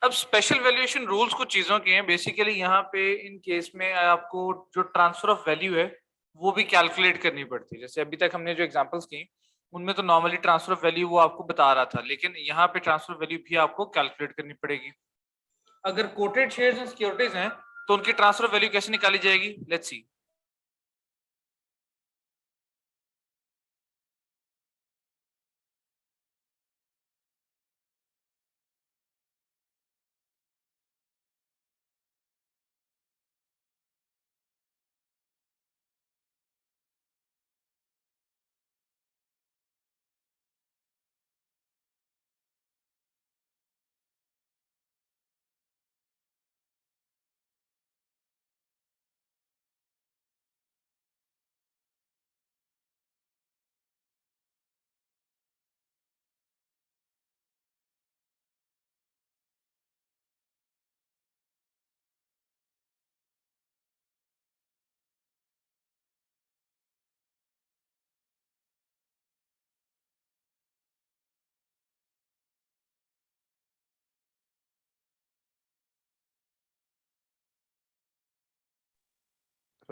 अब special valuation rules कुछ चीजों के हैं। बेसिकली यहाँ पे इन केस में आपको जो ट्रांसफर ऑफ वैल्यू है वो भी कैलकुलेट करनी पड़ती है। जैसे अभी तक हमने जो एग्जांपल्स की उनमें तो नॉर्मली ट्रांसफर ऑफ वैल्यू वो आपको बता रहा था, लेकिन यहाँ पे ट्रांसफर वैल्यू भी आपको कैलकुलेट करनी पड़ेगी। अगर कोटेड शेयर्स एंड सिक्योरिटीज हैं तो उनकी ट्रांसफर वैल्यू कैसे निकाली जाएगी, लेट्स सी।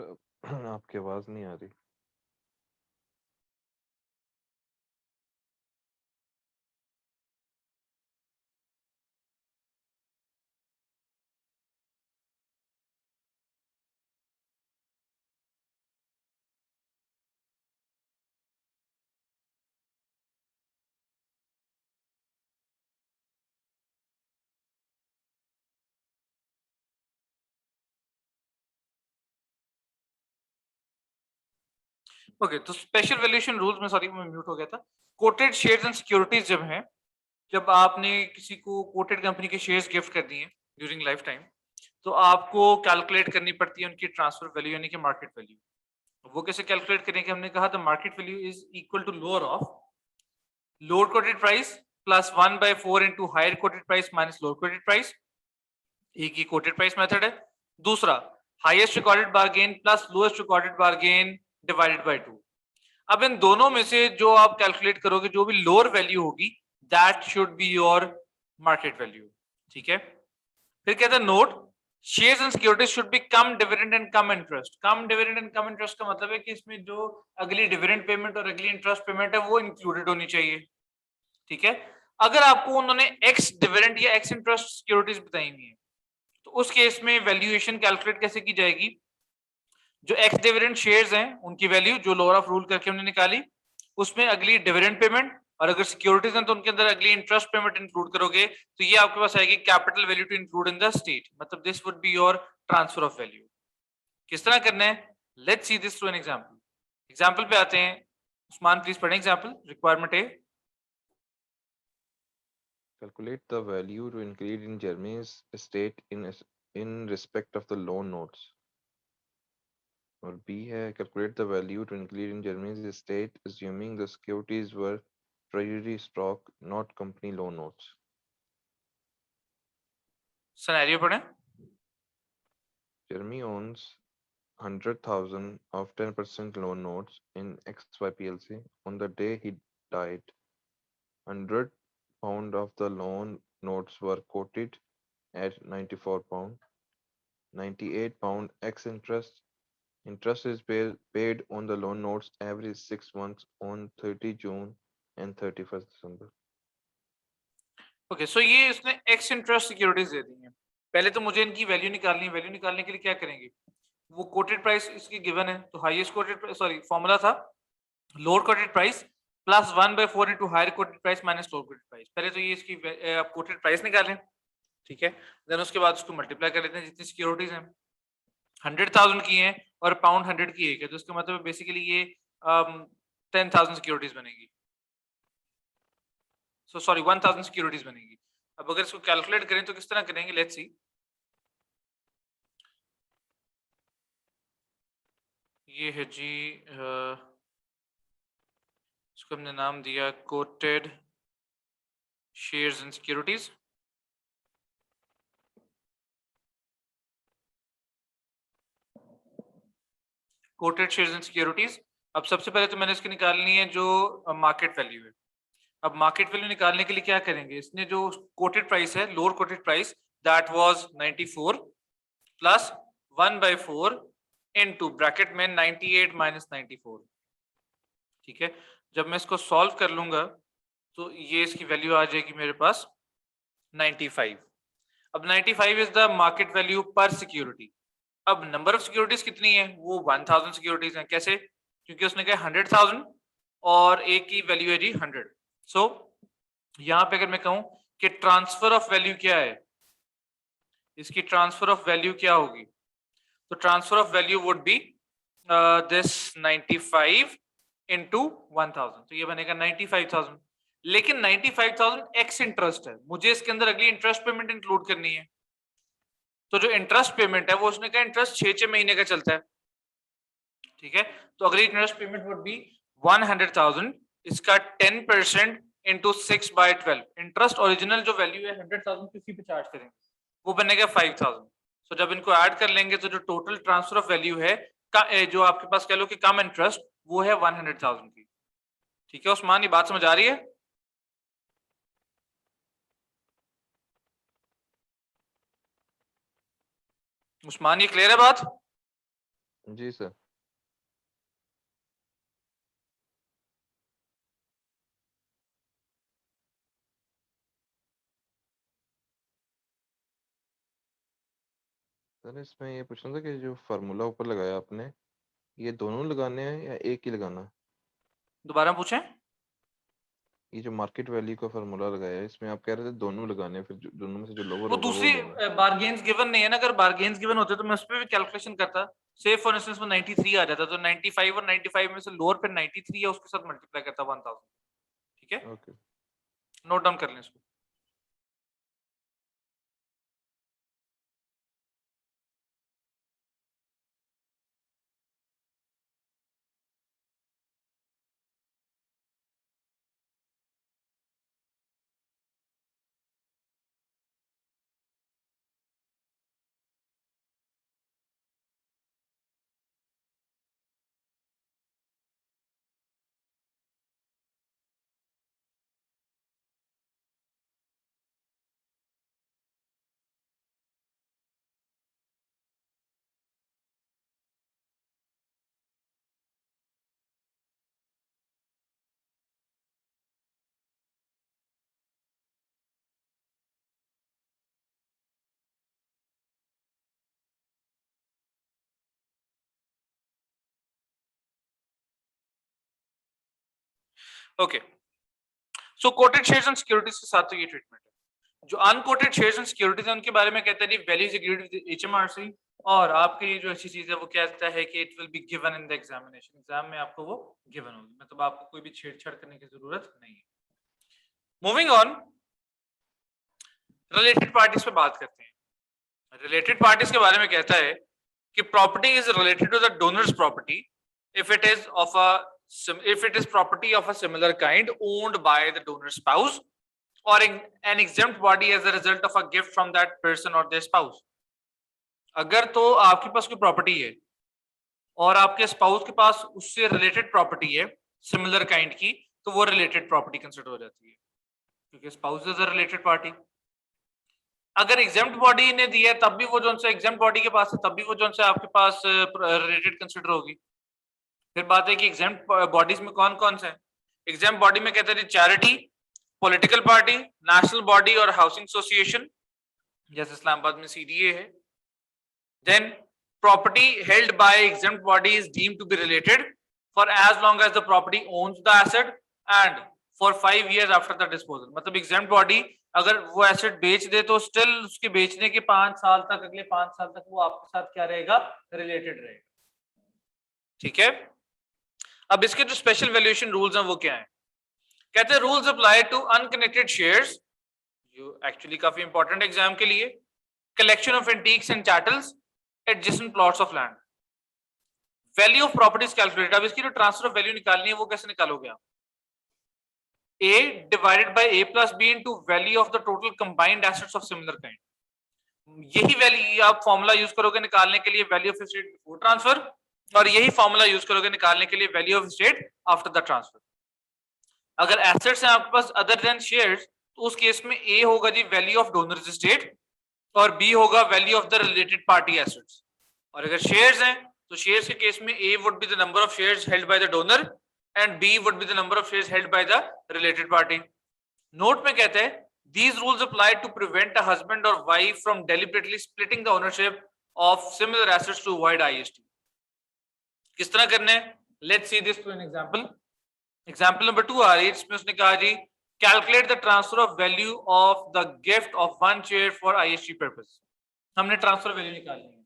आपकी आवाज नहीं आ रही। ओके, तो स्पेशल वैल्यूएशन रूल्स में, सॉरी मैं म्यूट हो गया था। कोटेड शेयर्स एंड सिक्योरिटीज जब हैं, जब आपने किसी को कोटेड कंपनी के शेयर्स गिफ्ट कर दिए ड्यूरिंग लाइफ टाइम, तो आपको कैलकुलेट करनी पड़ती है उनकी ट्रांसफर वैल्यू यानी कि मार्केट वैल्यू। वो कैसे कैलकुलेट करेंगे, हमने कहा था market value is equal to lower of lower quoted price plus 1/4 into higher quoted price minus lower quoted price. एक ही कोटेड प्राइस मेथड है। दूसरा, highest recorded bargain plus lowest recorded bargain divided by 2। अब इन दोनों में से जो आप कैलकुलेट करोगे, जो भी लोअर वैल्यू होगी, that should be your market value. ठीक है। फिर कहता है note, shares and securities should be come dividend and come interest. Come dividend and come interest का मतलब है कि इसमें जो अगली डिविडेंड पेमेंट और अगली इंटरेस्ट पेमेंट है वो इंक्लूडेड होनी चाहिए। ठीक है। अगर आपको उन्होंने एक्स डिविडेंड या एक्स इंटरेस्ट सिक्योरिटीज बताई हुई है, तो उस केस में वैल्यूएशन कैलकुलेट कैसे की जाएगी। जो एक्स डिविडेंड शेयर्स हैं उनकी वैल्यू जो लोअर ऑफ रूल करके हमने निकाली, उसमें अगली डिविडेंड पेमेंट, और अगर सिक्योरिटीज हैं तो उनके अंदर अगली इंटरेस्ट पेमेंट इंक्लूड करोगे, तो ये आपके पास आएगी capital value to include in the state. मतलब this would be your transfer of value. किस तरह करना है, let's see this through an example. Example पे आते हैं। उस्मान प्लीज पढ़ें एग्जांपल, रिक्वायरमेंट है। Calculate the value to include in Jeremy's estate in respect of the loan notes. और B है calculate the value to include in Jeremy's estate assuming the securities were treasury stock, not company loan notes. Scenario पढ़ें। Jeremy owns 100,000 of 10% loan notes in XY PLC. On the day he died, 100 pound of the loan notes were quoted at 94 pound. 98 pound X interest. Interest is paid on the loan notes every 6 months on 30 June and 31st December. Okay, so ये इसने ex interest securities दे दी हैं। पहले तो मुझे इनकी value निकालनी है। वैल्यू निकालने के लिए क्या करेंगे, वो कोटेड प्राइस इसकी गिवन है, तो हाईएस्ट कोटेड, सॉरी फॉर्मूला था lower quoted price plus 1/4 into higher quoted price minus lower quoted price. पहले तो ये इसकी कोटेड प्राइस निकालें। ठीक है। देन उसके बाद उसको मल्टीप्लाई कर लेते हैं जितनी सिक्योरिटीज हैं। 100,000 की हैं और पाउंड 100 की एक है, तो इसका मतलब बेसिकली ये 10,000 सिक्योरिटीज बनेगी। सो सॉरी 1,000 सिक्योरिटीज बनेगी। अब अगर इसको कैलकुलेट करें तो किस तरह करेंगे, लेट्स सी। ये है जी, इसको हमने नाम दिया coated shares and securities. Coated shares and securities. अब सबसे पहले तो मैंने इसकी निकालनी है जो मार्केट वैल्यू है। अब मार्केट वैल्यू निकालने के लिए क्या करेंगे, इसने जो कोटेड प्राइस है, lower quoted price that was 94 plus 1/4 into bracket में 98 माइनस 94, ठीक है। जब मैं इसको सॉल्व कर लूंगा तो ये इसकी वैल्यू आ जाएगी मेरे पास 95। अब 95 इज द मार्केट वैल्यू पर सिक्योरिटी। अब नंबर ऑफ सिक्योरिटीज कितनी है, वो 1000 सिक्योरिटीज हैं। कैसे? क्योंकि उसने कहा 100,000 और एक की वैल्यू है जी 100। सो यहां पे अगर मैं कहूं कि ट्रांसफर ऑफ वैल्यू क्या है, इसकी ट्रांसफर ऑफ वैल्यू क्या होगी, तो transfer of value would be this 95 into 1000, तो ये बनेगा 95,000। लेकिन 95,000 एक्स इंटरेस्ट है, मुझे इसके अंदर अगली इंटरेस्ट पेमेंट इंक्लूड करनी है। तो जो इंटरेस्ट पेमेंट है वो उसने कहा इंटरेस्ट 6 महीने का चलता है, ठीक है। तो अगली इंटरेस्ट पेमेंट वुड बी 100,000, इसका 10% इंटू 6/12। इंटरेस्ट ओरिजिनल जो वैल्यू है 100,000 किसी पे चार्ज करेंगे, वो बनेगा 5,000। तो जब इनको ऐड कर लेंगे तो जो टोटल ट्रांसफर ऑफ वैल्यू है जो आपके पास कह लो कि कम इंटरेस्ट, वो है 100,000 की, ठीक है। उस्मान, ये बात समझ आ रही है? उस्मान, ये क्लियर है बात? जी सर। सर इसमें ये पूछना था कि जो फार्मूला ऊपर लगाया आपने, ये दोनों लगाने हैं या एक ही लगाना है? दोबारा पूछें। ये जो मार्केट वैल्यू का फार्मूला लगाया है, इसमें आप कह रहे थे दोनों लगाने हैं, फिर दोनों में से जो लोअर वो होगा वो दूसरी लेना है। बार्गेन्स गिवन नहीं है ना, अगर बार्गेन्स गिवन होते तो मैं उस पर भी कैलकुलेशन करता। से फॉर इंस्टेंस में 93 आ जाता, तो 95 और 95 में से लोअर पे 93 है, उसके साथ मल्टीप्लाई करता 1000, ठीक है। ओके। नोट डाउन कर लें इसको। Okay, so coated shares and securities के साथ तो ये ट्रीटमेंट है। जो अनकोटेड शेयर्स एंड सिक्योरिटीज है उनके बारे में कहता है वैल्यू सिक्योरिटी एचएमआरसी, और आपके लिए जो अच्छी चीज है वो कहता है कि it will be given in the examination, exam में आपको वो गिवन होगी, मतलब आपको कोई भी छेड़छाड़ करने की जरूरत नहीं है। मूविंग ऑन, रिलेटेड पार्टीज पे बात करते हैं। रिलेटेड पार्टीज के बारे में कहता है कि property is related to the donors property if it is of a if it is property of a similar kind owned by the donor spouse or an exempt body as a result of a gift from that person or their spouse। अगर तो आपके पास कोई property है और आपके spouse के पास उससे related property है सिमिलर काइंड की, तो वो रिलेटेड प्रॉपर्टी कंसिडर हो जाती है, क्योंकि spouse is a related party. अगर एग्जेम्प्ट बॉडी ने दिया है तब भी वो जो एग्जेम्प्ट बॉडी के पास है तब भी वो जो आपके पास रिलेटेड कंसिडर होगी। फिर बात है कि एग्जेम्प्ट बॉडीज में कौन कौन से हैं। एग्जेम्प्ट बॉडी में कहते हैं charity, political party, national body और हाउसिंग एसोसिएशन, जैसे इस्लामाबाद में सीडीए है। Then property held by exempt body is deemed to be related for as long as the property owns the asset and for 5 years after the disposal. मतलब exempt body अगर वो asset बेच दे तो still उसके बेचने के 5 साल तक, अगले 5 साल तक वो आपके साथ क्या रहेगा, रिलेटेड रहेगा, ठीक है। अब इसके जो स्पेशल वैल्यूएशन रूल्स हैं वो क्या है, कहते हैं rules apply to unconnected shares, जो एक्चुअली काफी इंपॉर्टेंट एग्जाम के लिए, collection of antiques and chattels, adjacent plots of land. Value of properties calculate. अब इसकी जो ट्रांसफर ऑफ वैल्यू निकालनी है वो कैसे निकालोगे आप, A divided by A plus B into value of the total combined assets of similar kind. यही वैल्यू आप फॉर्मूला यूज करोगे निकालने के लिए value of estate before transfer, और यही फॉर्मूला यूज करोगे निकालने के लिए value of estate after the transfer. अगर एसेट्स हैं आपके पास अदर देन शेयर्स, तो उस केस में ए होगा जी वैल्यू ऑफ डोनर्स एस्टेट और बी होगा value of the related party assets. और अगर शेयर्स हैं तो शेयर्स के केस में A would be the number of shares held by the donor and B would be the number of shares held by the related party. Note में कहते हैं these rules apply to prevent a husband or wife from deliberately splitting the ownership of similar assets to avoid IST। किस तरह करने हैं? Let's see this through an example। Example number 2 आ रही है, इसमें उसने कहा जी calculate the transfer of value of the gift of one chair for IST purpose। हमने ट्रांसफर वैल्यू निकालनी है।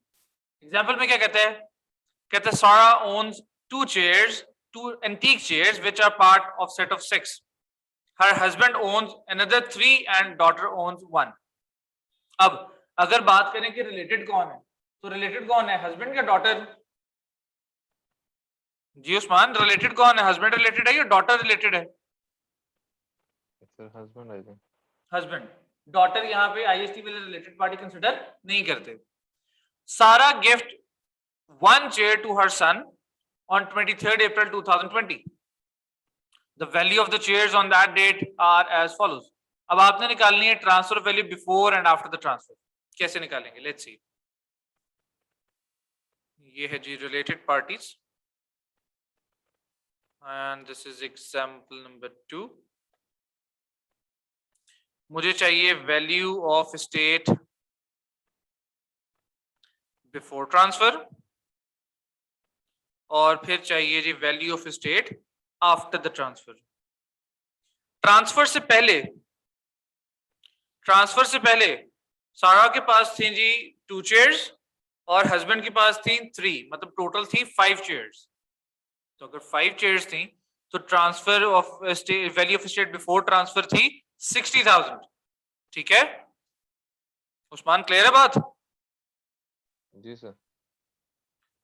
एग्जाम्पल में क्या कहता है? कहता है सारा owns two chairs, two antique chairs which are part of set of 6। Her husband owns another 3 and daughter owns 1। अब अगर बात करें कि रिलेटेड कौन है, तो रिलेटेड कौन है, हस्बैंड या डॉटर? जी उस्मान, रिलेटेड कौन है, हस्बैंड रिलेटेड है या डॉटर रिलेटेड है? Husband I think. Husband. Daughter यहाँ पे आईएसटी वाले रिलेटेड पार्टी कंसिडर नहीं करते। सारा gift one chair to her son on 23rd April 2020। The value of the chairs on that date are as follows। अब आपने निकालनी है transfer value before and after the transfer. कैसे निकालेंगे? Let's see. ये है जी related parties and this is example number 2। मुझे चाहिए value of estate before transfer और फिर चाहिए जी value of estate after the transfer. Transfer से पहले सारा के पास थी जी 2 चेयर्स और हस्बैंड के पास थी 3, मतलब टोटल थी 5 चेयर्स। तो अगर 5 चेयर्स थी तो transfer of value of estate before transfer थी 60,000। ठीक है उस्मान, क्लियर है बात? जी सर।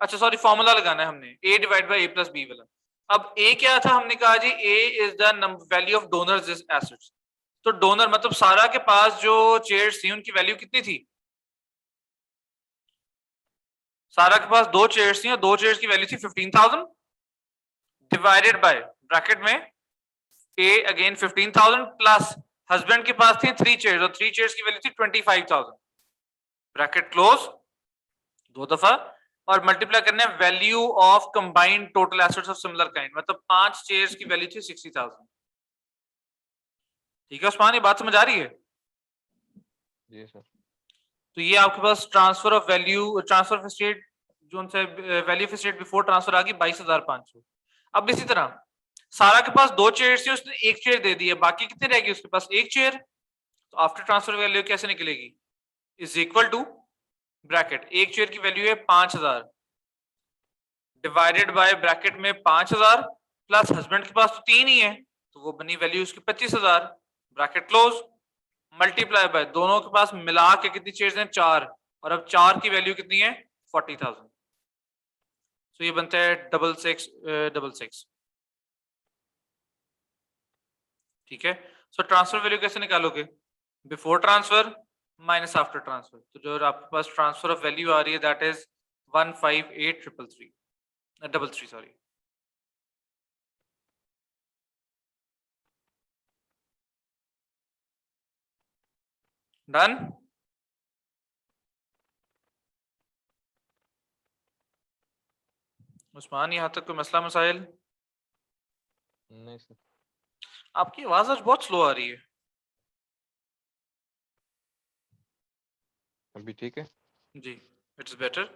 अच्छा सॉरी, फॉर्मूला लगाना है हमने a divide by a plus b वाला। अब a क्या था? हमने कहा जी a is the value of donors assets. तो डोनर मतलब सारा के पास जो चेयर्स थी उनकी वैल्यू कितनी थी? सारा के पास 2 चेयर्स थी और 2 चेयर्स की वैल्यू थी 15,000 डिवाइडेड बाय ब्रैकेट में a अगेन 15,000 प्लस हस्बैंड के पास थी 3 चेयर्स और 3 चेयर्स की वैल्यू थी 25,000 ब्रैकेट क्लोज 2 दफा और मल्टीप्लाई करने value of combined total assets of similar kind, मतलब 5 चेयर्स की वैल्यू थी 60,000। ठीक है उस्मान, ये बात समझ आ रही है? जी सर। तो ये आपके पास transfer of value, transfer of estate जो से value of estate before transfer आ गई 22,500। अब इसी तरह सारा के पास 2 चेयर्स थी, उसने 1 चेयर दे दी है, बाकी कितने रहेगी उसके पास? 1 चेयर। तो आफ्टर ट्रांसफर वैल्यू कैसे निकलेगी? Is equal to bracket 1 chair की वैल्यू है 5,000 डिवाइडेड बाय ब्रैकेट में 5,000 प्लस हस्बैंड के पास तो 3 ही है तो वो बनी वैल्यू उसकी 25,000 ब्रैकेट क्लोज मल्टीप्लाई बाय दोनों के पास मिला के कितनी चेयर्स हैं? 4 और अब 4 की वैल्यू कितनी है? 40,000। तो ये बनता है 6666। ठीक है, सो ट्रांसफर वैल्यू कैसे निकालोगे? Before transfer minus after transfer. तो जो आपके पास ट्रांसफर ऑफ वैल्यू आ रही है that is 158,333 sorry. Done? Usman, यहाँ तक कोई मसला मसाइल? नहीं सर। आपकी आवाज आज बहुत स्लो आ रही है। अभी ठीक है? जी इट्स बेटर।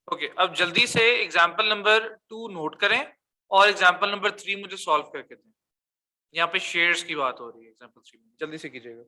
ओके, अब जल्दी से एग्जाम्पल नंबर 2 नोट करें और एग्जाम्पल नंबर 3 मुझे सॉल्व करके दें। यहाँ पे शेयर्स की बात हो रही है एग्जाम्पल 3 में, जल्दी से कीजिएगा।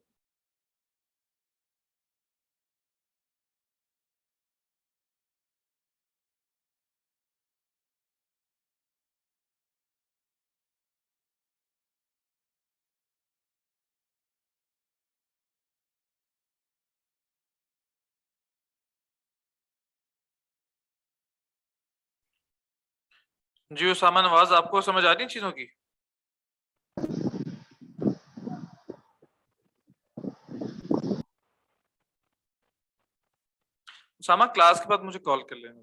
जी उसामा नवाज, आपको समझ आ रही है चीजों की? उसामा, क्लास के बाद मुझे कॉल कर लेना।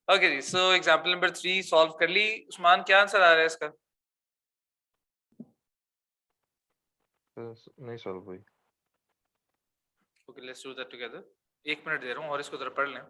ओके जी, सो एग्जांपल नंबर 3 सॉल्व कर ली। उस्मान, क्या आंसर आ रहा है इसका? नहीं सॉल्व हुई। Okay, let's do that together. 1 minute दे रहा हूँ और इसको जरा पढ़ लें।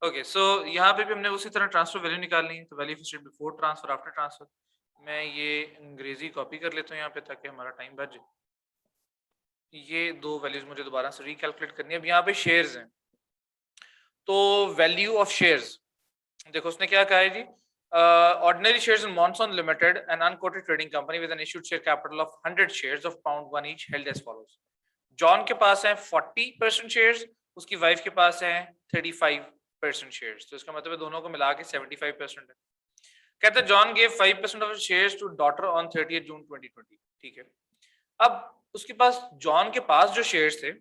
ओके, सो यहाँ पे भी हमने उसी तरह ट्रांसफर वैल्यू निकालनी है। तो value fixed before transfer, after transfer. मैं ये अंग्रेजी कॉपी कर लेता हूँ यहाँ पे ताकि हमारा टाइम बच जाए। ये दो वैल्यूज मुझे दोबारा से रिकैलकुलेट करनी है। अब यहाँ पे शेयर्स हैं, तो वैल्यू ऑफ शेयर्स देखो उसने क्या कहा है जी। Ordinary shares in Monsoon limited an unquoted trading company with an issued share capital of 100 shares of £1 each held as follows. John के पास है 40% शेयर्स, उसकी वाइफ के पास है 35% शेयर्स। तो इसका मतलब है दोनों को मिला के 75% है। कहते हैं John gave 5% of shares to daughter on 30 June 2020। ठीक है, अब उसके पास जॉन के पास जो शेयर्स थे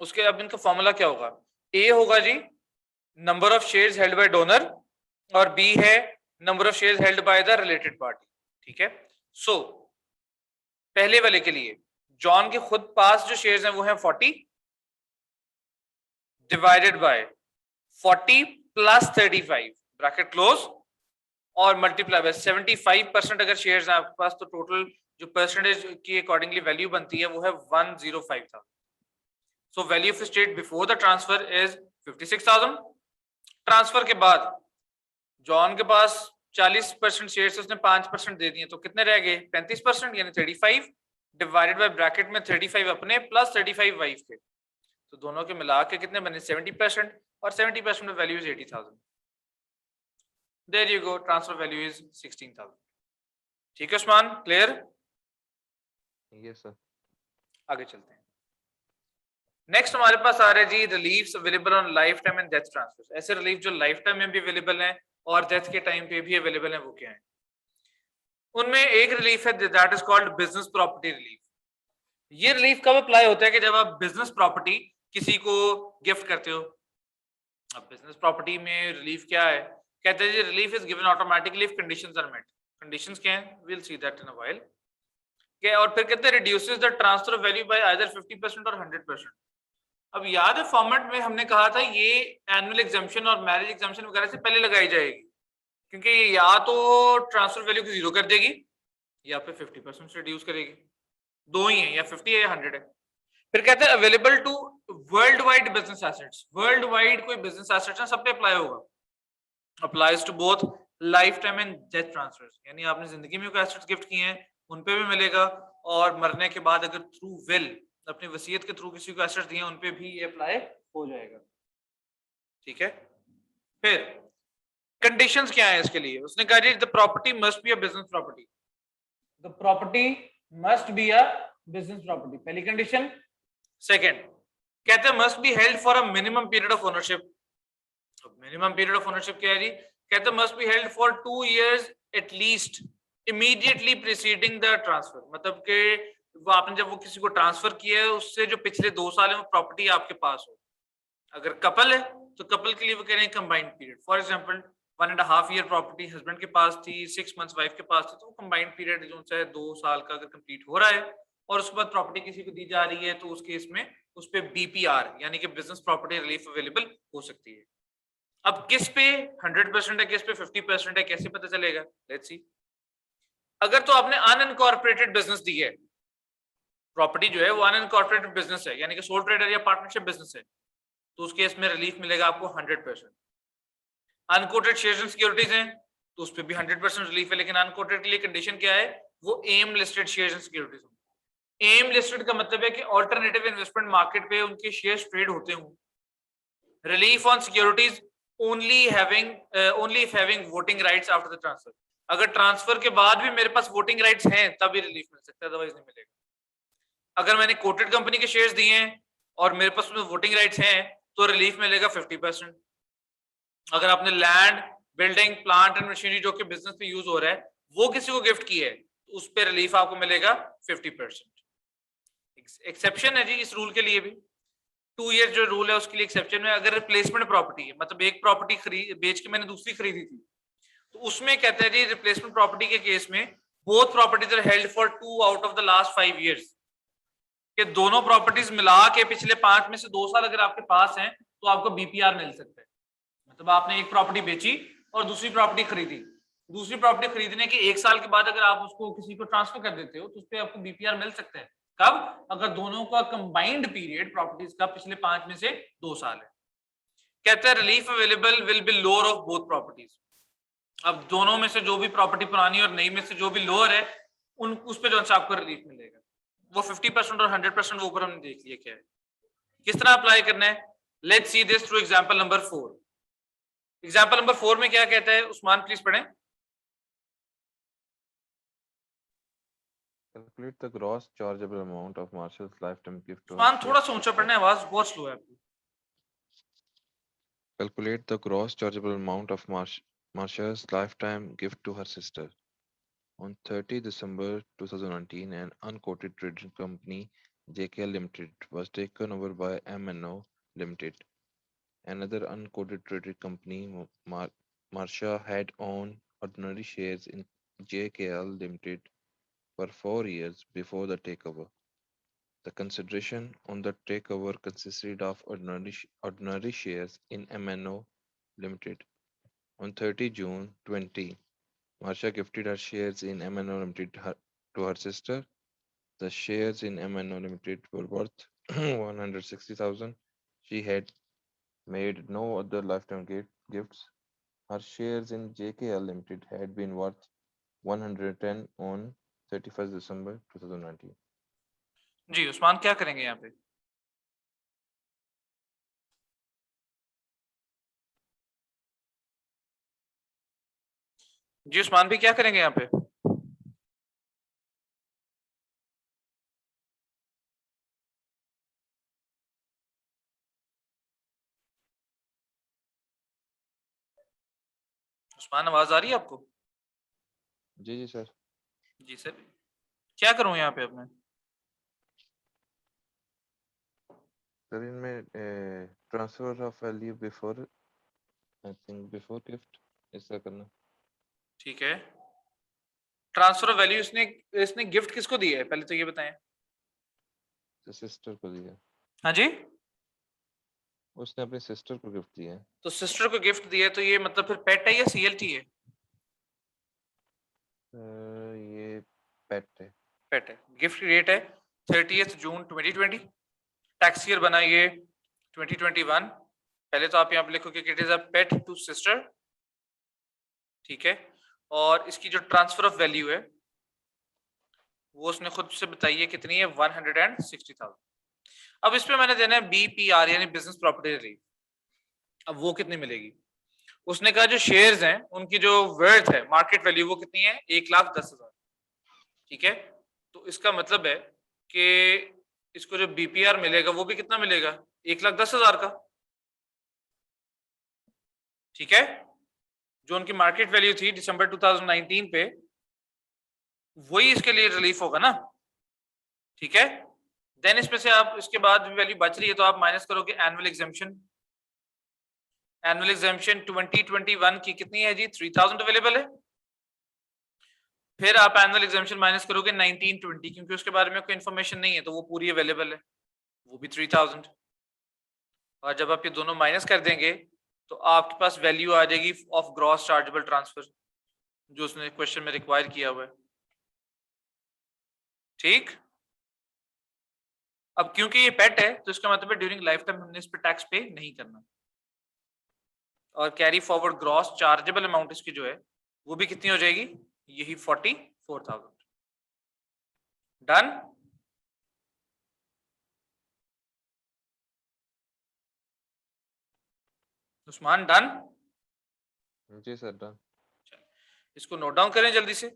उसके अब इनका फॉर्मूला क्या होगा? ए होगा जी number of shares held by donor, और बी है number of shares held by the related party. ठीक है, सो पहले वाले के लिए जॉन के खुद पास जो शेयर्स हैं वो हैं 40 divided by 40 plus 35 bracket close और मल्टीप्लाई बाय 75%। अगर शेयर्स हैं आपके पास तो टोटल जो परसेंटेज की अकॉर्डिंगली वैल्यू बनती है वो है 105,000। So value of state before the transfer is 56,000। Transfer के बाद जॉन के पास 40% शेयर्स उसने 5% दे दिए, तो कितने रह गए? 35% यानी 35 डिवाइडेड बाय ब्रैकेट में 35 अपने प्लस 35 वाइफ के, तो दोनों के मिला के कितने बने? 70%, और 70% of value is 80,000। There you go, transfer value is 16,000। ठीक है उस्मान, क्लियर? Yes sir. आगे चलते हैं। नेक्स्ट हमारे पास आ रहा है जी reliefs available on lifetime and death transfer. ऐसे रिलीफ जो लाइफ टाइम में भी अवेलेबल हैं और डेथ के टाइम पे भी अवेलेबल हैं, वो क्या है? उनमें एक रिलीफ है that is called business property relief. ये रिलीफ कब अप्लाई होता है? कि जब आप बिजनेस प्रॉपर्टी किसी को गिफ्ट करते हो। अब बिजनेस प्रॉपर्टी में रिलीफ क्या है? कहते हैं जी relief is given automatically if conditions are met. Conditions क्या हैं? We will see that in a while. क्या और फिर कहते हैं reduces the transfer of value by either 50% और 100%। अब याद है फॉर्मेट में हमने कहा था ये एनुअल एग्जाम्पशन और मैरिज एग्जाम्पशन वगैरह से पहले लगाई जाएगी, क्योंकि ये या तो ट्रांसफर वैल्यू को 0 कर देगी या फिर 50% से रिड्यूस करेगी। दो ही है, या 50 है या 100 है। फिर कहते हैं available to world wide business assets. World wide कोई बिजनेस एसेट्स है सब पे अप्लाई होगा। Applies to both lifetime and death transfers, यानी आपने जिंदगी में कोई एसेट्स गिफ्ट किए हैं उन पे भी मिलेगा, और मरने के बाद अगर थ्रू विल अपनी वसीयत के थ्रू किसी को एसेट्स दिए उन पे भी ये अप्लाई हो जाएगा। ठीक है, फिर कंडीशंस क्या है इसके लिए? उसने कहा जी the property must be a business property. The property must be a business property, पहली कंडीशन। सेकंड कहते हैं must be held for a minimum period of ownership. Minimum period of ownership क्या है जी? कहते हैं must be held for 2 years at least immediately preceding the transfer. मतलब कि वो आपने जब वो किसी को ट्रांसफर किया है उससे जो पिछले 2 साल है वो प्रॉपर्टी आपके पास हो। अगर कपल है तो कपल के लिए वो कह रहे हैं combined period. For example 1.5 year property husband के पास थी, 6 months वाइफ के पास थी, तो कंबाइंड पीरियड जो है 2 साल का अगर कंप्लीट हो रहा है और उसके बाद प्रॉपर्टी किसी को दी जा रही है तो उस केस में उस पे बीपीआर यानी कि बिजनेस प्रॉपर्टी रिलीफ अवेलेबल हो सकती है। अब किस पे 100% है, किस पे 50% है, कैसे पता चलेगा? Let's see. अगर तो आपने अनइनकॉर्पोरेटेड बिजनेस दी है, प्रॉपर्टी जो है वो अनइनकॉर्पोरेटेड बिजनेस है यानी कि सोल ट्रेडर या पार्टनरशिप बिजनेस है, तो उस केस में रिलीफ मिलेगा आपको 100%। अनकोटेड शेयर्स एंड सिक्योरिटीज हैं तो उस पर भी 100% रिलीफ है, लेकिन अनकोटेड के लिए कंडीशन क्या है? वो unlisted shares and securities हो। एम लिस्टेड का मतलब है कि ऑल्टरनेटिव इन्वेस्टमेंट मार्केट पे उनके शेयर्स ट्रेड होते हों। Relief on securities only if having voting rights after the transfer। अगर ट्रांसफर के बाद भी मेरे पास वोटिंग राइट्स हैं तब ही रिलीफ मिल सकता है, अदरवाइज नहीं मिलेगा। अगर मैंने कोटेड कंपनी के शेयर्स दिए हैं और मेरे पास उसमें वोटिंग राइट्स हैं तो रिलीफ मिलेगा 50%। अगर आपने land, building, plant and machinery जो कि बिजनेस पे यूज हो रहा है वो किसी को गिफ्ट की है तो उस पर रिलीफ आपको मिलेगा 50%। एक्सेप्शन है जी इस रूल के लिए भी, 2 ईयर जो रूल है उसके लिए एक्सेप्शन है। अगर रिप्लेसमेंट प्रॉपर्टी है, मतलब एक प्रॉपर्टी खरीद बेच के मैंने दूसरी खरीदी थी, तो उसमें कहते हैं जी रिप्लेसमेंट प्रॉपर्टी के केस में both properties are held for 2 out of the last 5 years, कि दोनों प्रॉपर्टीज मिला के पिछले 5 में से 2 साल अगर आपके पास हैं तो आपको बीपीआर मिल सकता है। मतलब आपने एक प्रॉपर्टी बेची और दूसरी प्रॉपर्टी खरीदी, दूसरी प्रॉपर्टी खरीदने के 1 साल के बाद अगर आप उसको किसी को ट्रांसफर कर देते हो तो उस पर आपको बीपीआर मिल सकता है। कब? अगर दोनों का कंबाइंड पीरियड प्रॉपर्टीज का पिछले 5 में से 2 साल है। कहता है relief available will be lower of both properties. अब दोनों में से जो भी प्रॉपर्टी पुरानी और नई में से जो भी लोअर है उन उस पे जो है आपको रिलीफ मिलेगा। वो 50% और 100% वो ऊपर हमने देख लिया क्या है। किस तरह अप्लाई करना है? Let's see this through example number 4। Example number 4 में क्या कहता है उस्मान, प्लीज पढ़ें। Calculate the gross chargeable amount of Marshall's lifetime gift to her Usman थोड़ा सा ऊंचा sister. पढ़ना है, आवाज बहुत स्लो है आपकी। Calculate the gross chargeable amount of Marcia's lifetime gift to her sister. On 30 December 2019, an unquoted trading company, JKL Limited, was taken over by MNO Limited. Another unquoted trading company, Marcia had owned ordinary shares in JKL Limited for 4 years before the takeover. The consideration on the takeover consisted of ordinary shares in MNO Limited. On 30 June 20, Marsha gifted her shares in MNO Limited to her sister. The shares in MNO Limited were worth 160,000. She had made no other lifetime gifts. Her shares in JKL Limited had been worth 110 on 31st December 2019. जी उस्मान क्या करेंगे यहाँ पे? जी उस्मान भी क्या करेंगे यहाँ पे? उस्मान आवाज आ रही है आपको? जी जी सर। जी सर, क्या करूँ यहाँ पे अपने? सर इनमें transfer of value before, I think before gift, ऐसा करना। ठीक है, ट्रांसफर ऑफ वैल्यू इसने इसने गिफ्ट किसको दिया है पहले तो ये बताएं। सिस्टर को दिया। हाँ जी, उसने अपनी सिस्टर को गिफ्ट दिया है। तो सिस्टर को गिफ्ट दिया तो ये मतलब फिर पेट है या सीएलटी है? ये पेट है। पेट है। गिफ्ट डेट है 30 जून 2020। टैक्स ईयर बना ये 2021। पहले तो आप यहाँ पे लिखोगे कि it is a pet to sister, ठीक है। और इसकी जो ट्रांसफर ऑफ वैल्यू है वो उसने खुद से बताई है कितनी है, 160,000। अब इस पे मैंने देना है बीपीआर यानी बिजनेस प्रॉपर्टी रिलीफ। अब वो कितनी मिलेगी? उसने कहा जो शेयर्स हैं उनकी जो वर्थ है मार्केट वैल्यू वो कितनी है, 1,10,000, ठीक है। तो इसका मतलब है कि इसको जो बीपीआर मिलेगा वो भी कितना मिलेगा, 1,10,000 का, ठीक है। जो उनकी मार्केट वैल्यू थी दिसंबर 2019 पे वही इसके लिए रिलीफ होगा ना, ठीक है। देन इसमें से आप इसके बाद वैल्यू बच रही है तो आप माइनस करोगे एनुअल एग्जाम्पशन। एनुअल एग्जाम्पशन 2021 की कितनी है जी, 3,000 अवेलेबल है। फिर आप एनुअल एग्जाम्पशन माइनस करोगे 1920, क्योंकि उसके बारे में कोई इन्फॉर्मेशन नहीं है तो वो पूरी अवेलेबल है, वो भी 3,000। और जब आप ये दोनों माइनस कर देंगे तो आपके पास वैल्यू आ जाएगी ऑफ ग्रॉस चार्जेबल ट्रांसफर जो उसने क्वेश्चन में रिक्वायर किया हुआ है, ठीक। अब क्योंकि ये पेट है तो इसका मतलब है ड्यूरिंग लाइफ टाइम हमने इस पे टैक्स पे नहीं करना। और carry forward gross chargeable amount इसकी जो है वो भी कितनी हो जाएगी, यही 44,000। डन। उस्मान डन? जी सर, डन। इसको नोट डाउन करें जल्दी से,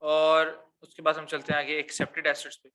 और उसके बाद हम चलते हैं आगे एक्सेप्टेड एसेट्स पे।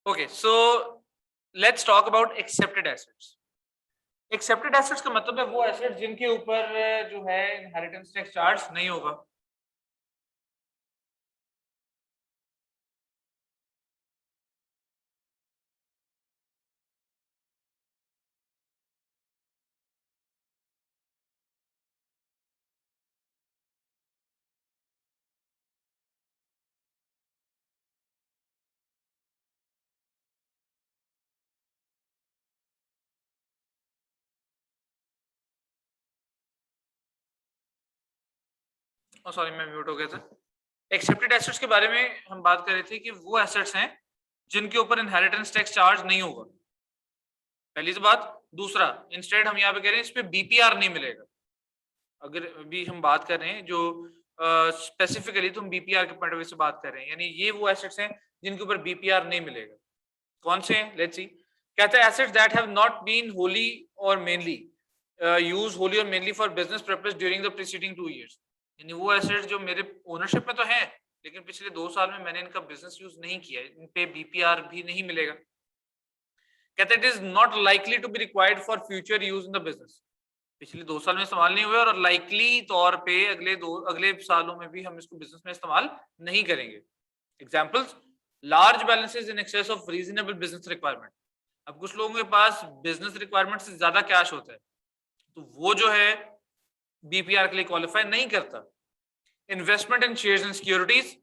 Okay, so let's talk about accepted assets. Accepted assets का मतलब है वो एसेट्स जिनके ऊपर जो है इनहेरिटेंस टैक्स चार्ज नहीं होगा। सॉरी, मैं म्यूट हो गया था। एक्सेप्टेड एसेट्स के बारे में हम बात कर रहे थे कि वो एसेट्स हैं जिनके ऊपर इनहेरिटेंस टैक्स चार्ज नहीं होगा, पहली तो बात। दूसरा, इंस्टेड हम यहाँ पे कह रहे हैं इस पे बीपीआर नहीं मिलेगा। अगर अभी हम बात कर रहे हैं जो स्पेसिफिकली, तो हम बीपीआर के पॉइंट ऑफ व्यू से बात कर रहे हैं, यानी ये वो एसेट्स हैं जिनके ऊपर बीपीआर नहीं मिलेगा। कौन से हैं? Let's see. कहता है assets that have not been wholly or mainly use wholly or mainly for business purpose during the preceding 2 years। यानी वो एसेट्स जो मेरे ओनरशिप में तो हैं, लेकिन पिछले 2 साल में मैंने इनका बिजनेस यूज नहीं किया, इन पे बीपीआर भी नहीं मिलेगा। कहते हैं it is not likely to be required for future use in the business. पिछले 2 साल में इस्तेमाल नहीं हुए और लाइकली तौर पे अगले सालों में भी हम इसको बिजनेस में इस्तेमाल नहीं करेंगे। Examples, large balances in excess of reasonable business requirement. अब कुछ लोगों के पास बिजनेस रिक्वायरमेंट से ज्यादा कैश होता है, तो वो जो है बीपीआर के लिए क्वालिफाई नहीं करता। Investment in shares and securities,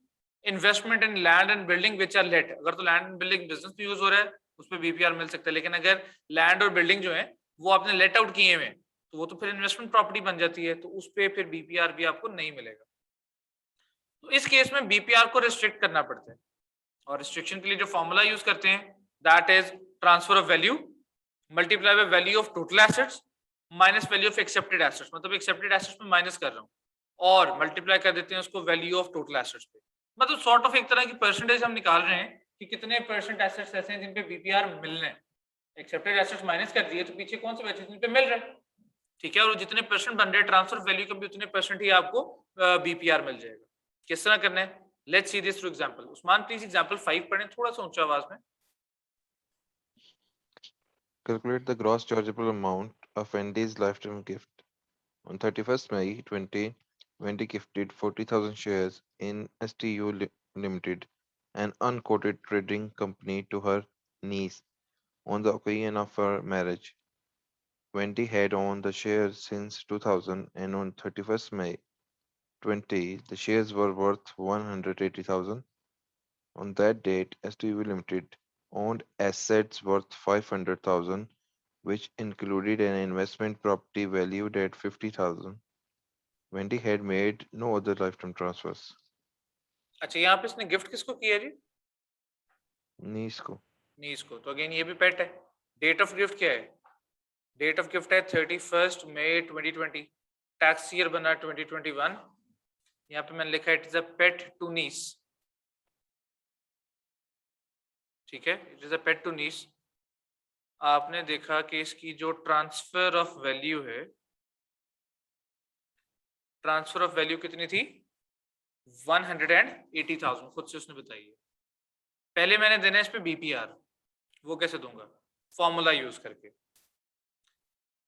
investment in land and building which are let. अगर तो लैंड एंड बिल्डिंग बिजनेस में यूज हो रहा है, उस पर बीपीआर मिल सकता है, लेकिन अगर लैंड और बिल्डिंग जो है वो आपने लेट आउट किए हुए, तो वो तो फिर इन्वेस्टमेंट प्रॉपर्टी बन जाती है, तो उस पर फिर बीपीआर भी आपको नहीं मिलेगा। तो इस केस में बीपीआर को रिस्ट्रिक्ट करना पड़ता है, और रिस्ट्रिक्शन के लिए जो फॉर्मूला यूज करते हैं that is transfer of value multiply by value of total assets minus value of excepted assets. मतलब एक्सेप्टेड एसेट्स में माइनस कर रहा हूँ और मल्टीप्लाई कर देते हैं उसको वैल्यू ऑफ टोटल एसेट्स पे। मतलब सॉर्ट ऑफ एक तरह की परसेंटेज हम निकाल रहे हैं कि कितने परसेंट एसेट्स ऐसे हैं जिन पे बीपीआर मिल रहे हैं। एक्सेप्टेड एसेट्स माइनस कर दिए तो पीछे कौन से बचे जिन पे मिल रहे हैं, ठीक है। और जितने परसेंट बन रहे हैं ट्रांसफर वैल्यू का भी उतने परसेंट ही आपको बीपीआर मिल जाएगा। किस तरह करना है, let's see this through example. Usman please example 5 पढ़ें थोड़ा सा ऊंचा आवाज में। Calculate the gross chargeable amount of Wendy's lifetime gift. On 31st May 2020, Wendy gifted 40,000 shares in STU Limited, an unquoted trading company, to her niece on the occasion of her marriage. Wendy had owned the shares since 2000, and on 31st May 20, the shares were worth 180,000. On that date, STU Limited owned assets worth 500,000, which included an investment property valued at 50,000. Wendy had made no other lifetime transfers. अच्छा, यहाँ पे इसने gift किसको किया जी? नीस को। नीस को। तो again ये भी पेट है। डेट ऑफ गिफ्ट क्या है? डेट ऑफ गिफ्ट है 31 मई 2020, टैक्स ईयर बना 2021। यहाँ पे मैंने लिखा है it is a pet to niece, ठीक है, it is a pet to niece. आपने देखा कि इसकी जो ट्रांसफर ऑफ वैल्यू है, ट्रांसफर ऑफ वैल्यू कितनी थी? 180,000, खुद से उसने बताई है। पहले मैंने देना है इस पे बीपीआर, वो कैसे दूंगा? फॉर्मूला यूज करके।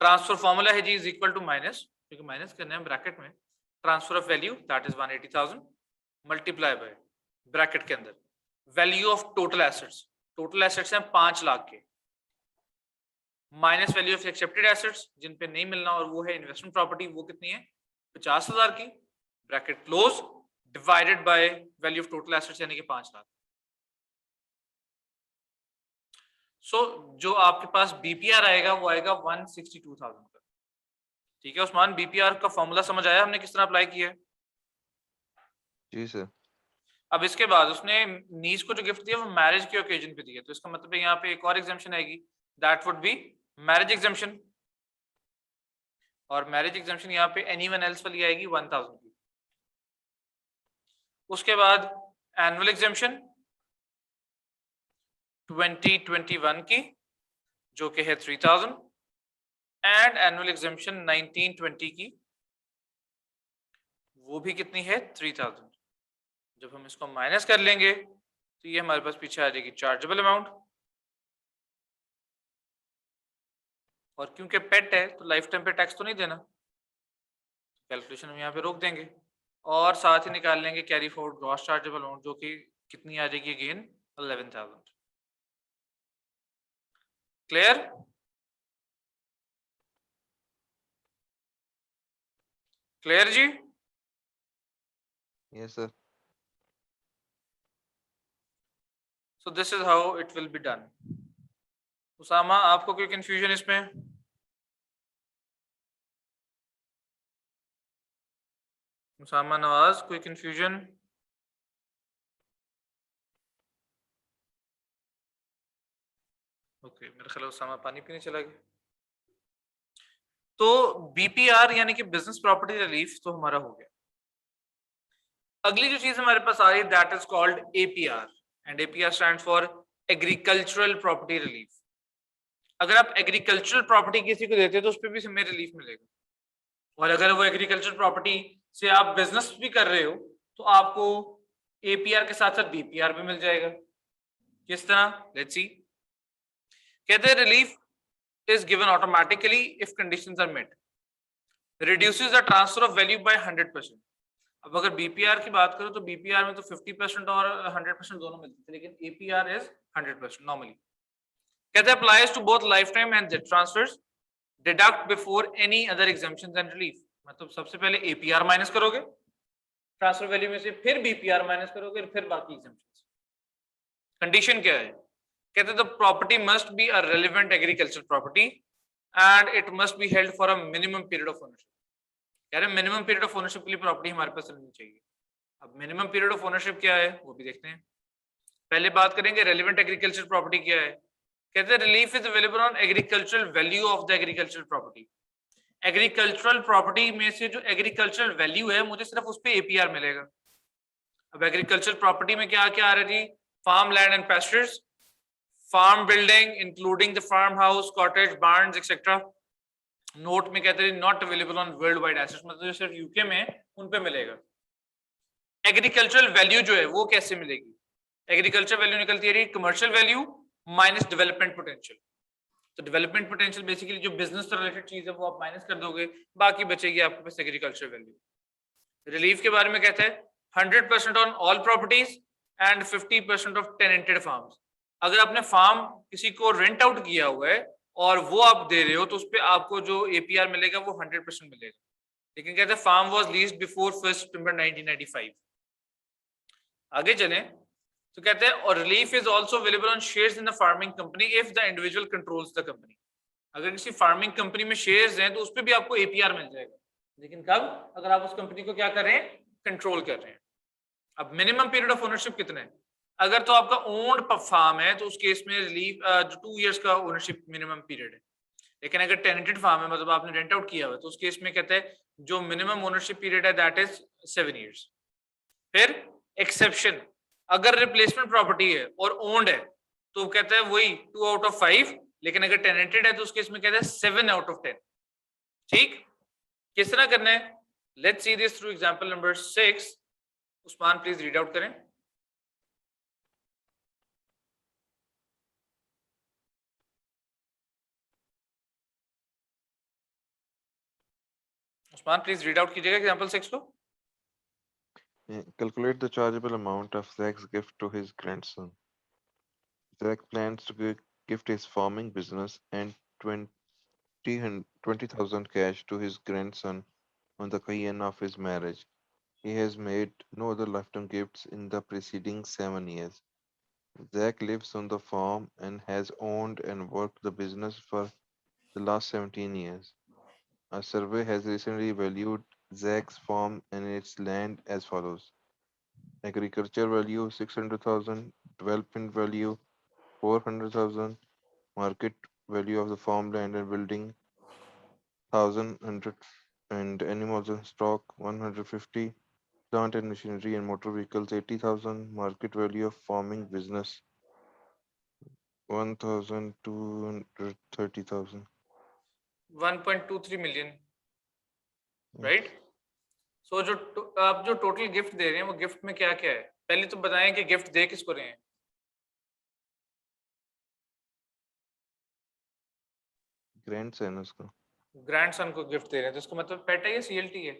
ट्रांसफर फॉर्मूला है जी इज इक्वल टू माइनस, क्योंकि माइनस करना है ब्रैकेट में, transfer of value that is 180,000 multiply by bracket के अंदर value of total assets. Total assets हैं 5 लाख के, minus value of excepted assets जिन पे नहीं मिलना, और वो है इन्वेस्टमेंट प्रॉपर्टी, वो कितनी है? 50,000 की, bracket close, divided by value of total assets यानी कि 5 लाख। सो जो आपके पास बीपीआर आएगा वो आएगा 162,000 का। ठीक है उस्मान, बीपीआर का फॉर्मूला समझ आया हमने किस तरह अप्लाई किया है? जी सर। अब इसके बाद उसने नीस को जो गिफ्ट दिया वो मैरिज के ओकेजन पे दिया, तो इसका मतलब यहाँ पे एक और एग्जाम्पशन आएगी, that would be marriage exemption. और मैरिज एग्जाम्पशन यहाँ पे एनीवन एल्स वाली आएगी 1,000 की। उसके बाद एनुअल एग्जाम्पशन 2021 की जो कि है 3,000, एंड एनुअल एग्जाम्पशन 1920 की, वो भी कितनी है? 3,000। जब हम इसको माइनस कर लेंगे तो ये हमारे पास पीछे आ जाएगी चार्जेबल अमाउंट, और क्योंकि पेट है तो लाइफ टाइम पे टैक्स तो नहीं देना, कैलकुलेशन हम यहाँ पे रोक देंगे, और साथ ही निकाल लेंगे carry forward gross chargeable amount जो कि कितनी आ जाएगी अगेन 11,000। क्लियर? क्लियर जी? Yes sir. So this is how it will be done. Usama, आपको कोई कंफ्यूजन इसमें? उसामा नवाज, कोई कंफ्यूजन? ओके, मेरा ख्याल है उसामा पानी पीने चला गया। तो बीपीआर यानी कि बिजनेस प्रॉपर्टी रिलीफ तो हमारा हो गया। अगली जो चीज हमारे पास आ रही है that is called APR, and APR stands for agricultural property relief. अगर आप एग्रीकल्चरल प्रॉपर्टी किसी को देते हो तो उस पर भी हमें रिलीफ मिलेगा, और अगर वो एग्रीकल्चरल प्रॉपर्टी से आप बिजनेस भी कर रहे हो तो आपको एपीआर के साथ साथ बीपीआर भी मिल जाएगा। किस तरह? Let's see. कहते हैं relief is given automatically if conditions are met, reduces the transfer of value by 100%। अब अगर बीपीआर की बात करो तो बीपीआर में तो 50% और 100% दोनों मिलते थे, लेकिन एपीआर इज 100% नॉर्मली। कहते हैं applies to both lifetime and debt transfers, deduct before any other exemptions and relief। मतलब सबसे पहले एपीआर माइनस करोगे ट्रांसफर वैल्यू में से, फिर बीपीआर माइनस करोगे, फिर बाकी एग्जेम्पशंस। कंडीशन क्या है? कहते the property must be a relevant agriculture property and it must be held for a minimum period of ownership. कह रहे मिनिमम पीरियड ऑफ ओनरशिप के लिए प्रॉपर्टी हमारे पास रहनी चाहिए। अब मिनिमम पीरियड ऑफ ओनरशिप क्या है वो भी देखते हैं। पहले बात करेंगे रेलिवेंट एग्रीकल्चर प्रॉपर्टी क्या है। कहते हैं relief is available on agricultural value of the agricultural property. Agricultural property में से जो एग्रीकल्चरल वैल्यू है मुझे सिर्फ उस पर एपीआर मिलेगा। अब एग्रीकल्चरल प्रॉपर्टी में क्या क्या आ रहा है जी? Farm land and pastures, farm building including the farmhouse, cottage, barns etcetera. Note में कहते हैं not available on worldwide assets, मतलब जो सिर्फ यूके में उन पे मिलेगा। एग्रीकल्चरल वैल्यू जो है वो कैसे मिलेगी? एग्रीकल्चर वैल्यू निकलती है commercial value minus development potential. तो डेवलपमेंट पोटेंशियल बेसिकली जो बिजनेस से रिलेटेड चीज है वो आप माइनस कर दोगे, बाकी बचेगी आपके पास एग्रीकल्चर वैल्यू। रिलीफ के बारे में कहते हैं 100% on all properties and 50% of tenanted farms. अगर आपने फार्म किसी को रेंट आउट किया हुआ है और वो आप दे रहे हो तो उस पर आपको जो एपीआर मिलेगा वो 100% मिलेगा। लेकिन कहते हैं फार्म वाज लीज्ड बिफोर 1 सितंबर 1995। आगे चलें तो कहते हैं और relief is also available on shares in the farming company if the individual controls the company. अगर किसी फार्मिंग कंपनी में शेयर्स हैं तो उस पर भी आपको एपीआर मिल जाएगा, लेकिन कब? अगर आप उस कंपनी को क्या कर रहे हैं? कंट्रोल कर रहे हैं। अब मिनिमम पीरियड ऑफ ओनरशिप कितना है? अगर तो आपका ओन्ड फार्म है तो उस केस में रिलीफ 2 इयर्स का ओनरशिप मिनिमम पीरियड है। लेकिन अगर टेनेंटेड फार्म है मतलब आपने रेंट आउट किया हुआ है तो उस केस में कहते हैं जो मिनिमम ओनरशिप पीरियड है दैट इज 7 इयर्स। फिर एक्सेप्शन, अगर रिप्लेसमेंट प्रॉपर्टी है और ओन्ड है तो कहता है वही 2 आउट ऑफ 5, लेकिन अगर टेनेंटेड है तो उसके इसमें कहता है 7 आउट ऑफ 10। ठीक, किस तरह करना है? Let's see this through example number 6। Usman please read out करें। उस्मान प्लीज रीड आउट कीजिएगा एग्जांपल 6 को। Calculate the chargeable amount of Zach's gift to his grandson. Zach plans to gift his farming business and 20,000 cash to his grandson on the occasion of his marriage. He has made no other lifetime gifts in the preceding 7 years. Zach lives on the farm and has owned and worked the business for the last 17 years. A survey has recently valued Zach's farm and its land as follows: agriculture value 600,000, development value 400,000, market value of the farmland and building 1,100, and animals in stock 150, plant and machinery and motor vehicles 80,000, market value of farming business 1,230,000. 1.23 million, Yes. Right? So जो आप जो total gift दे रहे हैं वो gift में क्या क्या है? पहले तो बताएं कि गिफ्ट दे किसको रहे हैं? ग्रैंडसन उसको ग्रैंडसन को गिफ्ट दे रहे हैं, तो इसका मतलब पेट है या सीएलटी है?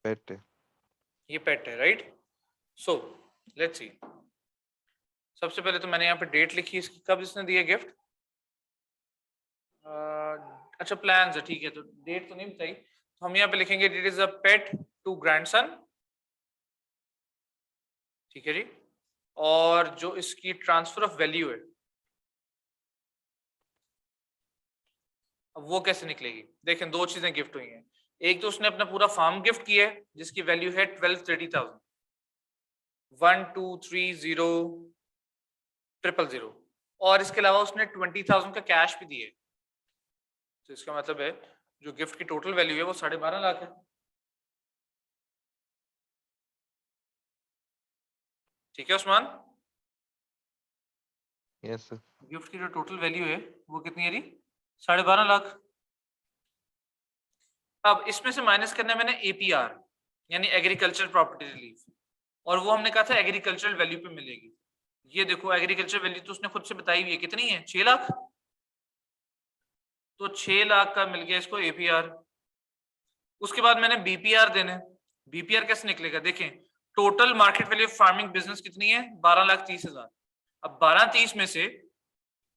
पेट है. ये पेट है, राइट? So let's see. सबसे पहले तो मैंने यहाँ पे डेट लिखी इसकी, कब इसने दिया गिफ्ट। अच्छा प्लान्स है, ठीक है, तो डेट तो नहीं बताई, तो हम यहाँ पे लिखेंगे it is a pet to grandson, ठीक है जी। और जो इसकी ट्रांसफर ऑफ वैल्यू है अब वो कैसे निकलेगी? देखें, दो चीजें गिफ्ट हुई हैं। एक तो उसने अपना पूरा फार्म गिफ्ट किया है जिसकी वैल्यू है 1230,000, 1230000, और इसके अलावा उसने 20,000 का कैश भी दिया है। तो इसका मतलब है जो गिफ्ट की टोटल वैल्यू है वो 12.5 लाख है। ठीक है उस्मान? Yes sir. गिफ्ट की जो टोटल वैल्यू है वो कितनी है जी? 12.5 लाख। अब इसमें से माइनस करना है मैंने एपीआर, यानी एग्रीकल्चर प्रॉपर्टी रिलीफ, और वो हमने कहा था एग्रीकल्चरल वैल्यू पे मिलेगी। ये देखो एग्रीकल्चर वैल्यू तो उसने खुद से बताई हुई है, कितनी है? 6 लाख। तो 6 लाख का मिल गया इसको एपीआर। उसके बाद मैंने बीपीआर देना है। बीपीआर कैसे निकलेगा? देखें, total market value of farming business कितनी है? 12,30,000। अब 12,30 में से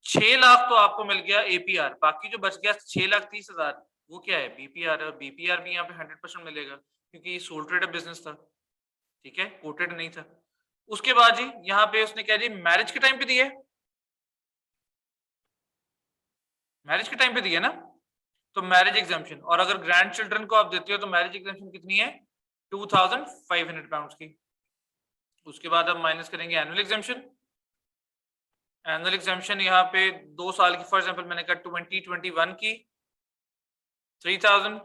6 लाख तो आपको मिल गया एपीआर, बाकी जो बच गया 6,30,000 वो क्या है? बीपीआर। और बीपीआर भी यहाँ पे 100% मिलेगा क्योंकि ये सोल ट्रेडेड बिजनेस था, ठीक है, कोटेड नहीं था। उसके बाद जी यहाँ पे उसने क्या जी मैरिज के टाइम पे दिया है, मैरिज के टाइम पे दिया ना, तो मैरिज एग्जाम्पशन। और अगर ग्रैंड चिल्ड्रन को आप देते हो तो मैरिज एग्जाम्पशन कितनी है? 2,500 पाउंड की। उसके बाद अब माइनस करेंगे एनुअल एग्जाम्पशन। एनुअल एग्जाम्पशन यहाँ पे 2 साल की, फॉर एग्जाम्पल मैंने कहा 2021 की 3,000,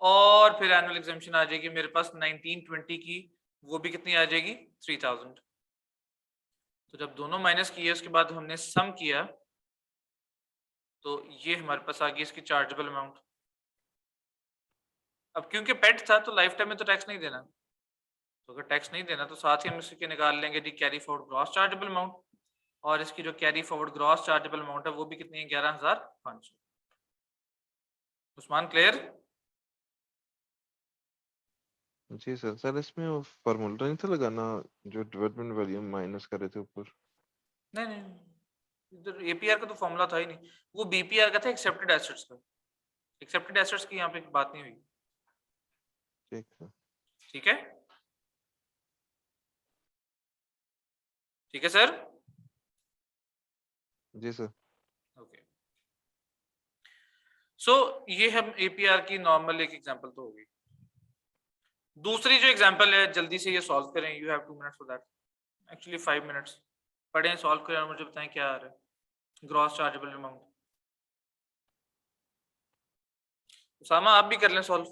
और फिर एनुअल एग्जाम्पशन आ जाएगी मेरे पास 1920 की, वो भी कितनी आ जाएगी? 3,000। तो जब दोनों माइनस किए उसके बाद हमने सम किया तो ये हमारे पास आ गई इसकी चार्जेबल अमाउंट। अब क्योंकि पेट था तो लाइफ टाइम में तो टैक्स नहीं देना, तो अगर टैक्स नहीं देना तो साथ ही हम इसके निकाल लेंगे जी carry forward gross chargeable amount, और इसकी जो carry forward gross chargeable amount है वो भी कितनी है? 11,500। उस्मान क्लियर? जी सर. सर इसमें वो फार्मूला नहीं था लगाना जो डेवलपमेंट वैल्यू माइनस कर रहे थे ऊपर? नहीं नहीं, इधर एपीआर का तो फॉर्मूला था ही नहीं, वो बीपीआर का था, एक्सेप्टेड एसेट्स का। एक्सेप्टेड एसेट्स की यहाँ पे बात नहीं हुई, ठीक है. ठीक है, ठीक है सर। जी सर. ओके, सो ये हम एपीआर की नॉर्मल एक एग्जांपल तो होगी। दूसरी जो एग्जांपल है जल्दी से ये सॉल्व करें, you have 2 minutes for that, actually 5 minutes. पढ़ें, सॉल्व करें और मुझे बताएं क्या आ रहा है ग्रॉस चार्जेबल अमाउंट। उसामा आप भी कर लें सॉल्व।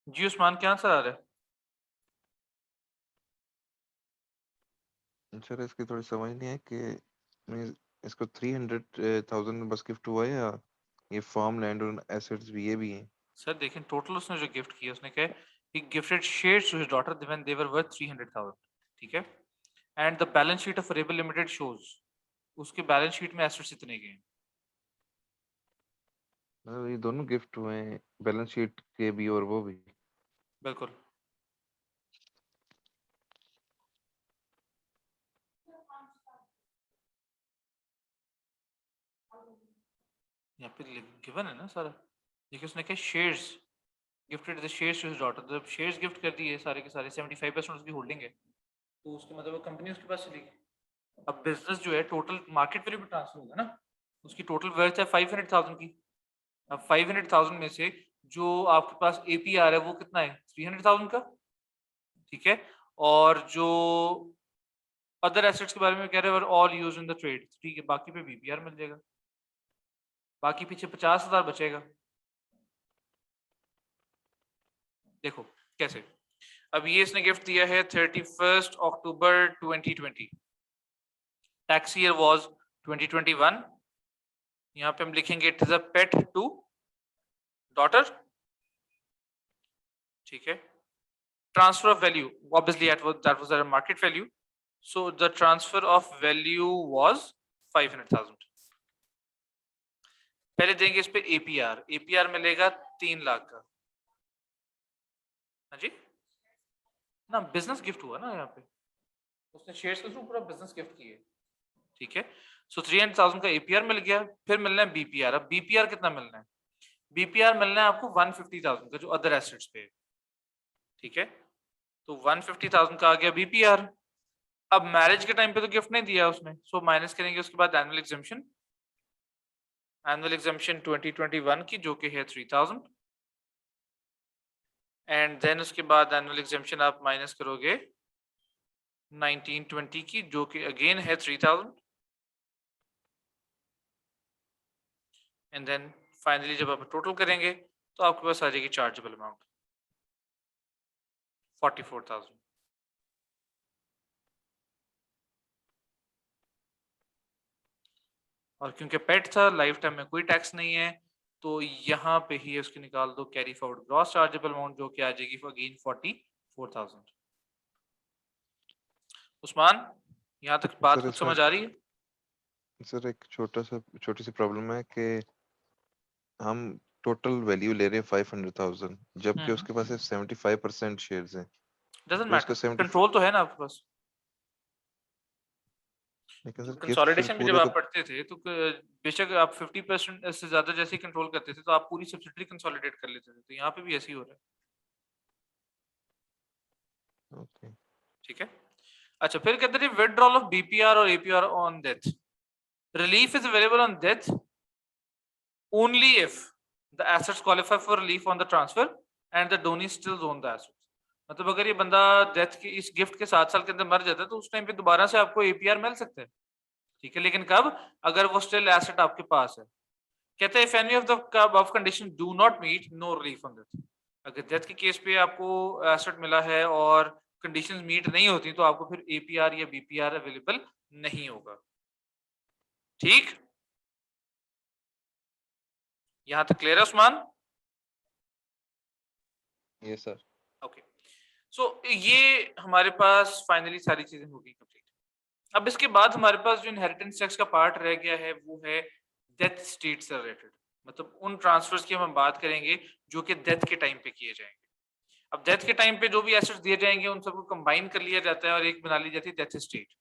जी उस्मान, क्या आंसर आ रहा है? सर इसकी थोड़ी समझ नहीं है कि मीन्स इसको 300,000 बस गिफ्ट हुआ है या ये फार्म लैंड और एसेट्स भी ये भी हैं? सर देखें, टोटल उसने जो गिफ्ट किया, उसने कहा he gifted shares to his daughter when they were worth 300,000, ठीक है? And the balance sheet of arable limited shows, उसके बैलेंस शीट में एसेट्स इतने के हैं। मतलब ये दोनों गिफ्ट हुए हैं, बैलेंस शीट के भी और वो भी। बिल्कुल। यहाँ पे गिवन है ना सारा। देखिए उसने कहा shares, gifted the shares to his daughter, जब शेयर्स गिफ्ट कर दिए सारे के सारे, 75% उसकी होल्डिंग है, तो उसके मतलब वो कंपनी उसके पास चली गई। अब बिजनेस जो है टोटल मार्केट वैल्यू पे ट्रांसफर होगा ना, उसकी टोटल वर्थ है 500,000 की। अब 500,000 में से जो आपके पास एपीआर है वो कितना है, 300,000 का, ठीक है? और जो अदर एसेट्स के बारे में कह रहे हैं all use in the trade, ठीक है, बाकी पे बीपीआर मिल जाएगा, बाकी पीछे 50,000 बचेगा। देखो कैसे, अब ये इसने गिफ्ट दिया है 31 अक्टूबर 2020, टैक्स ईयर वाज 2021। यहाँ पे हम लिखेंगे it is a pet to daughter, ठीक है? Transfer of value, obviously that was the market value, so the transfer of value was 500,000। पहले देंगे इस पे एपीआर, एपीआर मिलेगा 3 लाख का। हाँ जी, ना बिजनेस गिफ्ट हुआ ना यहाँ पे, उसने शेयर्स के थ्रू पूरा बिजनेस गिफ्ट किए, ठीक है? सो 300,000 का एपीआर मिल गया, फिर मिलना है बीपीआर। अब बीपीआर कितना मिलना है? बीपीआर मिलना है आपको 150,000 का, जो अदर एसेट्स पे है, ठीक है? तो 150,000 का आ गया बीपीआर। अब मैरिज के टाइम पे तो गिफ्ट नहीं दिया उसने, सो माइनस करेंगे उसके बाद एनुअल एग्जम्पशन, एनुअल एग्जम्पशन 2021 की जो कि है 3,000, एंड देन उसके बाद एनुअल एग्जम्पशन आप माइनस करोगे 1920 की जो कि अगेन है 3,000, एंड देन फाइनली जब आप टोटल करेंगे तो आपके पास आ जाएगी चार्जेबल अमाउंट 44,000। और क्योंकि पेट था, लाइफ टाइम में कोई टैक्स नहीं है, तो यहाँ पे ही उसकी निकाल दो carry forward gross chargeable amount जो कि आ जाएगी अगेन 44,000। उस्मान, यहाँ तक बात सर कुछ इसमें समझ आ रही है? सर एक छोटी सी प्रॉब्लम है कि हम टोटल वैल्यू ले रहे हैं 500,000 जबकि उसके पास सिर्फ 75% शेयर्स हैं। डजंट फिर उसका मैटर, 70, कंट्रोल तो है ना आपके पास। लेकिन सर गिफ्ट फिर कंसोलिडेशन में जब पूरे आप का पढ़ते थे तो बेशक आप 50% से ज्यादा जैसे ही कंट्रोल करते थे तो आप पूरी सब्सिडरी कंसोलिडेट कर लेते थे, तो यहाँ पे भी ऐसे ही हो रहा है, ओके। ठीक है? अच्छा, फिर कहते हैं विड्रॉल ऑफ बीपीआर और APR on death, relief is available on death only if the assets qualify for relief on the transfer and the donee still own the assets। मतलब अगर ये बंदा डेथ के इस गिफ्ट के 7 साल के अंदर मर जाता है तो उस टाइम पे दोबारा से आपको एपीआर मिल सकता है, ठीक है? लेकिन कब? अगर वो स्टिल एसेट आपके पास है। कहते हैं if any of the above condition do not meet, no relief on death. अगर डेथ के केस पे आपको एसेट मिला है और कंडीशंस मीट नहीं होती तो आपको फिर एपीआर या बीपीआर अवेलेबल नहीं होगा, ठीक? यहाँ तक क्लियर है उस्मान? ये सर। ओके, सो ये हमारे पास फाइनली सारी चीजें हो गई कंप्लीट। अब इसके बाद हमारे पास जो इनहेरिटेंस टैक्स का पार्ट रह गया है वो है डेथ स्टेट से रिलेटेड, मतलब उन ट्रांसफर्स की हम बात करेंगे जो कि डेथ के टाइम पे किए जाएंगे। अब डेथ के टाइम पे जो भी एसेट्स दिए जाएंगे उन सबको कंबाइन कर लिया जाता है और एक बना ली जाती है डेथ स्टेट।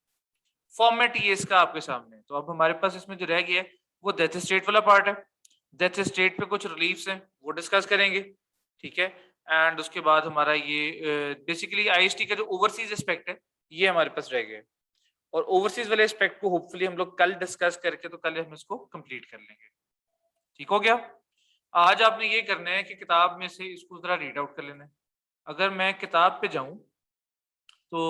फॉर्मेट ये इसका आपके सामने है। तो अब हमारे पास इसमें जो रह गया है वो डेथ स्टेट वाला पार्ट है। डेथ स्टेट पे कुछ रिलीफ्स हैं वो डिस्कस करेंगे, ठीक है? एंड उसके बाद हमारा ये बेसिकली आईएसटी का जो ओवरसीज एस्पेक्ट है ये हमारे पास रह गया है, और ओवरसीज वाले एस्पेक्ट को होपफुली हम लोग कल डिस्कस करके तो कल हम इसको कंप्लीट कर लेंगे, ठीक हो गया? आज आपने ये करना है कि किताब में से इसको जरा रीड आउट कर लेना है। अगर मैं किताब पे जाऊं तो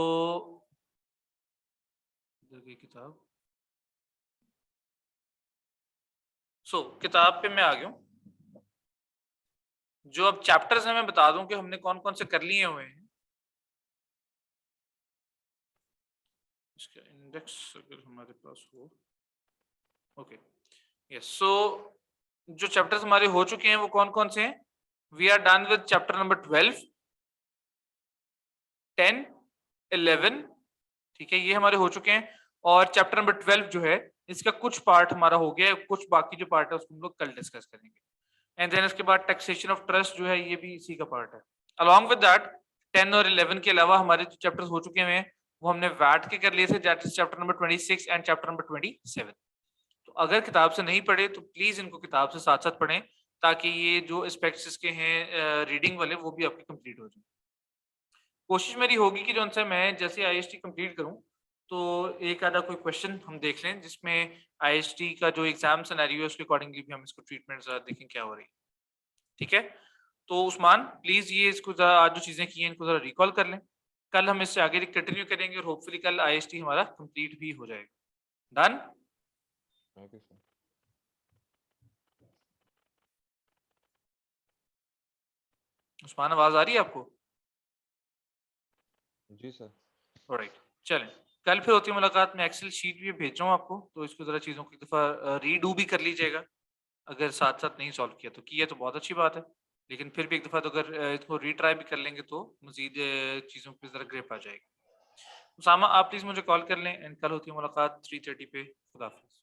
इधर गई किताब, किताब पे मैं आ गया हूं। जो अब चैप्टर्स हैं मैं बता दूं कि हमने कौन कौन से कर लिए हुए हैं। इसका इंडेक्स अगर हमारे पास हो, ओके यस। सो जो चैप्टर्स हमारे हो चुके हैं वो कौन कौन से हैं? We are done with chapter number 12, 10, 11, ठीक है, ये हमारे हो चुके हैं। और चैप्टर नंबर 12 जो है इसका कुछ पार्ट हमारा हो गया है, कुछ बाकी जो पार्ट है उसको हम लोग कल डिस्कस करेंगे। एंड देन इसके बाद टैक्सेशन ऑफ ट्रस्ट जो है ये भी इसी का पार्ट है। अलॉन्ग विद दैट 10 और 11 के अलावा हमारे जो चैप्टर्स हो चुके हैं वो हमने वैट के कर लिए थे, that is chapter number 26 and chapter number 27। तो अगर किताब से नहीं पढ़े तो प्लीज इनको किताब से साथ साथ पढ़ें, ताकि ये जो एस्पेक्ट्स के हैं रीडिंग वाले वो भी आपके कंप्लीट हो जाए। कोशिश मेरी होगी कि जो है मैं जैसे आईएसटी कंप्लीट करूं तो एक आधा कोई क्वेश्चन हम देख लें जिसमें आईएसटी का जो एग्जाम सिनेरियो है उसके अकॉर्डिंगली भी हम इसको ट्रीटमेंट जरा देखें क्या हो रही है। ठीक है, तो उस्मान प्लीज ये इसको जरा आज जो चीजें की हैं इनको जरा रिकॉल कर लें। कल हम इससे आगे कंटिन्यू करेंगे और होपफुली कल आईएसटी हमारा कंप्लीट भी हो जाएगा। डन? Okay sir. उस्मान आवाज आ रही है आपको? जी सर। ऑलराइट, चलें कल फिर होती है मुलाकात। मैं एक्सेल शीट भी भेज रहा हूँ आपको, तो इसको जरा चीजों को एक दफा रीडू भी कर लीजिएगा। अगर साथ साथ नहीं सॉल्व किया तो किया तो बहुत अच्छी बात है, लेकिन फिर भी एक दफा तो अगर इसको रीट्राई भी कर लेंगे तो मजीद चीजों पे जरा ग्रिप आ जाएगी। उसामा आप प्लीज मुझे कॉल कर लें एंड कल होती है मुलाकात 3:30 पे। खुदा हाफिज।